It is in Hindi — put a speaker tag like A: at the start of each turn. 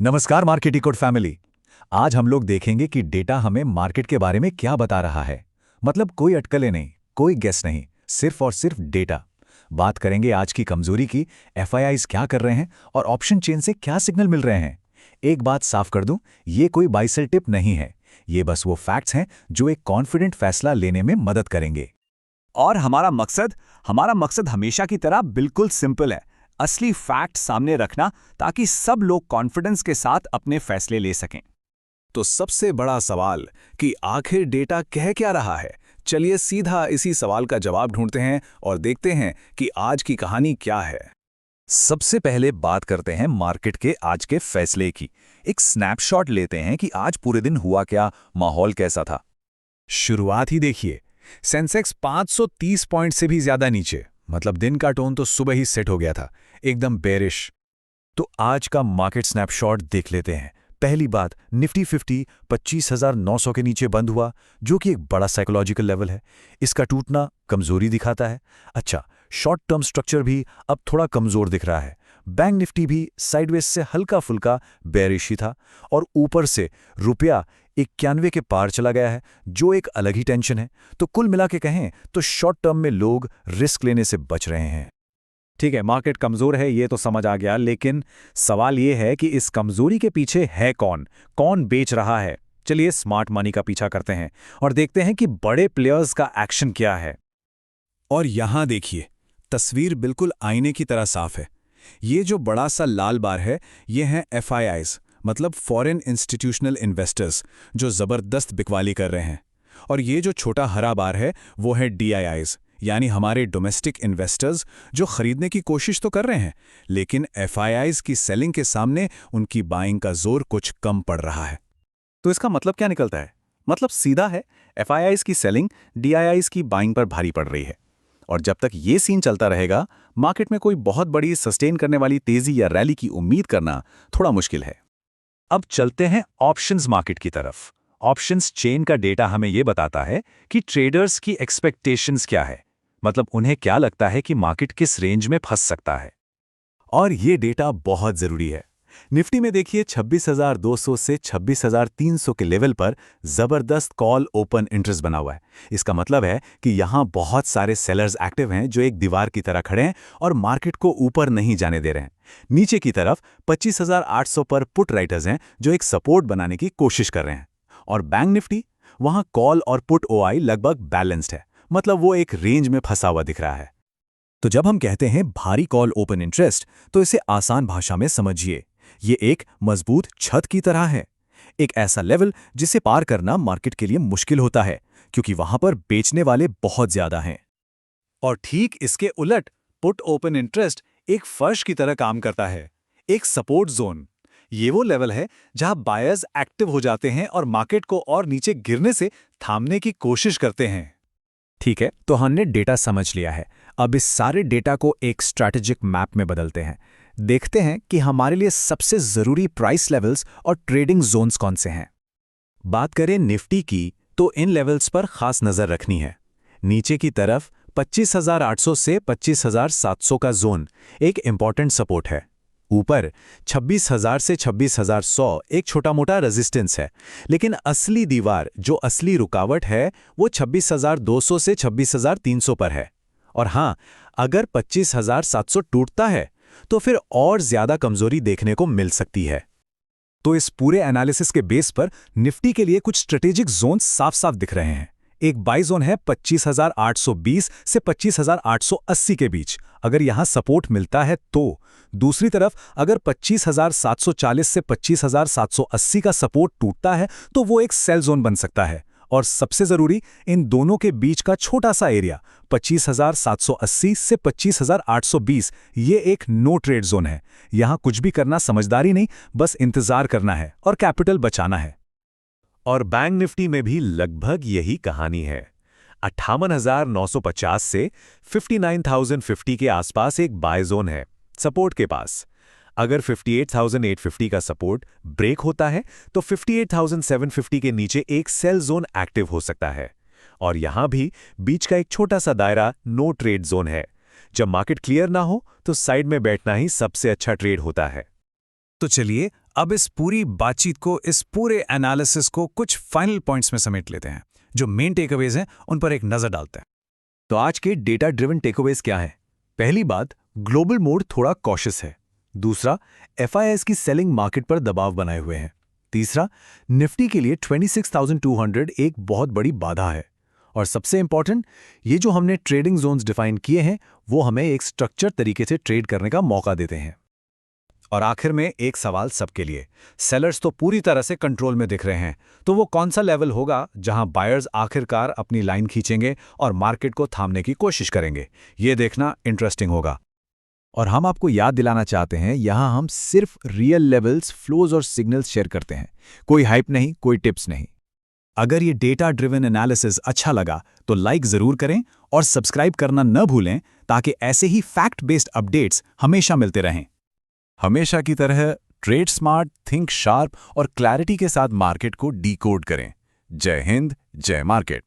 A: नमस्कार मार्केट इकोड फैमिली। आज हम लोग देखेंगे कि डेटा हमें मार्केट के बारे में क्या बता रहा है। मतलब कोई अटकलें नहीं, कोई गेस नहीं, सिर्फ और सिर्फ डेटा। बात करेंगे आज की कमजोरी की, एफआईआईज क्या कर रहे हैं और ऑप्शन चेन से क्या सिग्नल मिल रहे हैं। एक बात साफ कर दूं, ये कोई बाय सेल टिप नहीं है, ये बस वो फैक्ट्स हैं जो एक कॉन्फिडेंट फैसला लेने में मदद करेंगे।
B: और हमारा मकसद हमेशा की तरह बिल्कुल सिंपल है, असली फैक्ट सामने रखना ताकि सब लोग कॉन्फिडेंस के साथ अपने फैसले ले सकें।
C: तो सबसे बड़ा सवाल कि आखिर डेटा कह क्या रहा है। चलिए सीधा इसी सवाल का जवाब ढूंढते हैं और देखते हैं कि आज की कहानी क्या है।
A: सबसे पहले बात करते हैं मार्केट के आज के फैसले की। एक स्नैपशॉट लेते हैं कि आज पूरे दिन हुआ क्या, माहौल कैसा था। शुरुआत ही देखिए, सेंसेक्स 530 पॉइंट से भी ज्यादा नीचे, मतलब दिन का टोन तो सुबह ही सेट हो गया था, एकदम बेरिश। तो आज का मार्केट स्नैपशॉट देख लेते हैं। पहली बात, निफ्टी 50 25,900 के नीचे बंद हुआ, जो कि एक बड़ा साइकोलॉजिकल लेवल है। इसका टूटना कमजोरी दिखाता है। अच्छा, शॉर्ट टर्म स्ट्रक्चर भी अब थोड़ा कमजोर दिख रहा है। बैंक निफ्टी भी साइडवेज से हल्का फुल्का बेरिश ही था, और ऊपर से रुपया 91 के पार चला गया है, जो एक अलग ही टेंशन है। तो कुल मिला के कहें तो शॉर्ट टर्म में लोग रिस्क लेने से बच रहे हैं।
B: ठीक है, मार्केट कमजोर है ये तो समझ आ गया, लेकिन सवाल ये है कि इस कमजोरी के पीछे है कौन, कौन बेच रहा है। चलिए स्मार्ट मनी का पीछा करते हैं और देखते हैं कि बड़े प्लेयर्स का एक्शन क्या है।
C: और यहां देखिए, तस्वीर बिल्कुल आईने की तरह साफ है। ये जो बड़ा सा लाल बार है, ये हैं एफआईआईज, मतलब फॉरेन इंस्टीट्यूशनल इन्वेस्टर्स, जो जबरदस्त बिकवाली कर रहे हैं। और ये जो छोटा हरा बार है, वो है डीआईआईज, यानी हमारे डोमेस्टिक इन्वेस्टर्स, जो खरीदने की कोशिश तो कर रहे हैं, लेकिन एफआईआईज की सेलिंग के सामने उनकी बाइंग का जोर कुछ कम पड़ रहा है।
B: तो इसका मतलब क्या निकलता है? मतलब सीधा है, एफआईआईज की सेलिंग डीआईआईज की बाइंग पर भारी पड़ रही है। और जब तक ये सीन चलता रहेगा, मार्केट में कोई बहुत बड़ी सस्टेन करने वाली तेजी या रैली की उम्मीद करना थोड़ा मुश्किल है।
A: अब चलते हैं ऑप्शंस मार्केट की तरफ। ऑप्शंस चेन का डेटा हमें यह बताता है कि ट्रेडर्स की एक्सपेक्टेशंस क्या है, मतलब उन्हें क्या लगता है कि मार्केट किस रेंज में फंस सकता है। और ये डेटा बहुत जरूरी है। निफ्टी में देखिए 26,200 से 26,300 के लेवल पर जबरदस्त कॉल ओपन इंटरेस्ट बना हुआ है। इसका मतलब है कि यहां बहुत सारे सेलर्स एक्टिव हैं, जो एक दीवार की तरह खड़े हैं और मार्केट को ऊपर नहीं जाने दे रहे हैं। नीचे की तरफ 25,800 पर पुट राइटर्स हैं, जो एक सपोर्ट बनाने की कोशिश कर रहे हैं। और बैंक निफ्टी, वहां कॉल और पुट ओआई लगभग बैलेंस्ड है, मतलब वो एक रेंज में फंसा हुआ दिख रहा है। तो जब हम कहते हैं भारी कॉल ओपन इंटरेस्ट, तो इसे आसान भाषा में समझिए, ये एक मजबूत छत की तरह है। एक ऐसा लेवल जिसे पार करना मार्केट के लिए मुश्किल होता है, क्योंकि वहां पर बेचने वाले बहुत ज्यादा हैं। और ठीक इसके उलट पुट ओपन इंटरेस्ट एक फर्श की तरह काम करता है, एक सपोर्ट जोन। ये वो लेवल है जहां बायर्स एक्टिव हो जाते हैं और मार्केट को और नीचे गिरने से थामने की कोशिश करते हैं। ठीक है, तो हमने डेटा समझ लिया है। अब इस सारे डेटा को एक स्ट्रैटेजिक मैप में बदलते हैं। देखते हैं कि हमारे लिए सबसे जरूरी प्राइस लेवल्स और ट्रेडिंग जोन्स कौन से हैं। बात करें निफ्टी की, तो इन लेवल्स पर खास नजर रखनी है। नीचे की तरफ 25,800 से 25,700 का जोन एक इंपॉर्टेंट सपोर्ट है। ऊपर 26,000 से 26,100 एक छोटा मोटा रेजिस्टेंस है। लेकिन असली दीवार, जो असली रुकावट है, वो 26,200 से 26,300 पर है। और हां, अगर 25,700 टूटता है तो फिर और ज्यादा कमजोरी देखने को मिल सकती है। तो इस पूरे एनालिसिस के बेस पर निफ्टी के लिए कुछ स्ट्रेटेजिक जोन साफ साफ दिख रहे हैं। एक बाई जोन है 25,820 से 25,880 के बीच, अगर यहां सपोर्ट मिलता है तो। दूसरी तरफ अगर 25,740 से 25,780 का सपोर्ट टूटता है तो वो एक सेल जोन बन सकता है। और सबसे जरूरी, इन दोनों के बीच का छोटा सा एरिया 25,780 से 25,820, ये एक नो ट्रेड जोन है। यहां कुछ भी करना समझदारी नहीं, बस इंतजार करना है और कैपिटल बचाना है। और बैंक निफ्टी में भी लगभग यही कहानी है। 58,950 से 59,050 के आसपास एक बाय जोन है, सपोर्ट के पास। अगर 58,850 का सपोर्ट ब्रेक होता है तो 58,750 के नीचे एक सेल जोन एक्टिव हो सकता है। और यहां भी बीच का एक छोटा सा दायरा नो ट्रेड जोन है। जब मार्केट क्लियर ना हो तो साइड में बैठना ही सबसे अच्छा ट्रेड होता है। तो चलिए
C: अब इस पूरी बातचीत को, इस पूरे एनालिसिस को कुछ फाइनल पॉइंट्स में समेट लेते हैं। जो मेन टेकअवेज हैं उन पर एक नजर डालते हैं।
A: तो आज के डेटा ड्रिवन टेकअवेज क्या है? पहली बात, ग्लोबल मोड थोड़ा कॉशियस है। दूसरा, एफआईआईज की सेलिंग मार्केट पर दबाव बनाए हुए हैं। तीसरा, निफ्टी के लिए 26,200 एक बहुत बड़ी बाधा है। और सबसे इंपॉर्टेंट, ये जो हमने ट्रेडिंग जोन्स डिफाइन किए हैं वो हमें एक स्ट्रक्चर तरीके से ट्रेड करने का मौका देते हैं।
C: और आखिर में एक सवाल सबके लिए, सेलर्स तो पूरी तरह से कंट्रोल में दिख रहे हैं, तो वो कौन सा लेवल होगा जहां बायर्स आखिरकार अपनी लाइन खींचेंगे और मार्केट को थामने की कोशिश करेंगे? ये देखना इंटरेस्टिंग होगा।
B: और हम आपको याद दिलाना चाहते हैं, यहां हम सिर्फ रियल लेवल्स, फ्लोज और सिग्नल्स शेयर करते हैं। कोई हाइप नहीं, कोई टिप्स नहीं।
C: अगर ये डेटा ड्रिवन एनालिसिस अच्छा लगा तो लाइक जरूर करें और सब्सक्राइब करना न भूलें, ताकि ऐसे ही फैक्ट बेस्ड अपडेट्स हमेशा मिलते रहें।
B: हमेशा की तरह ट्रेड स्मार्ट, थिंक शार्प और क्लैरिटी के साथ मार्केट को डीकोड करें। जय हिंद, जय मार्केट।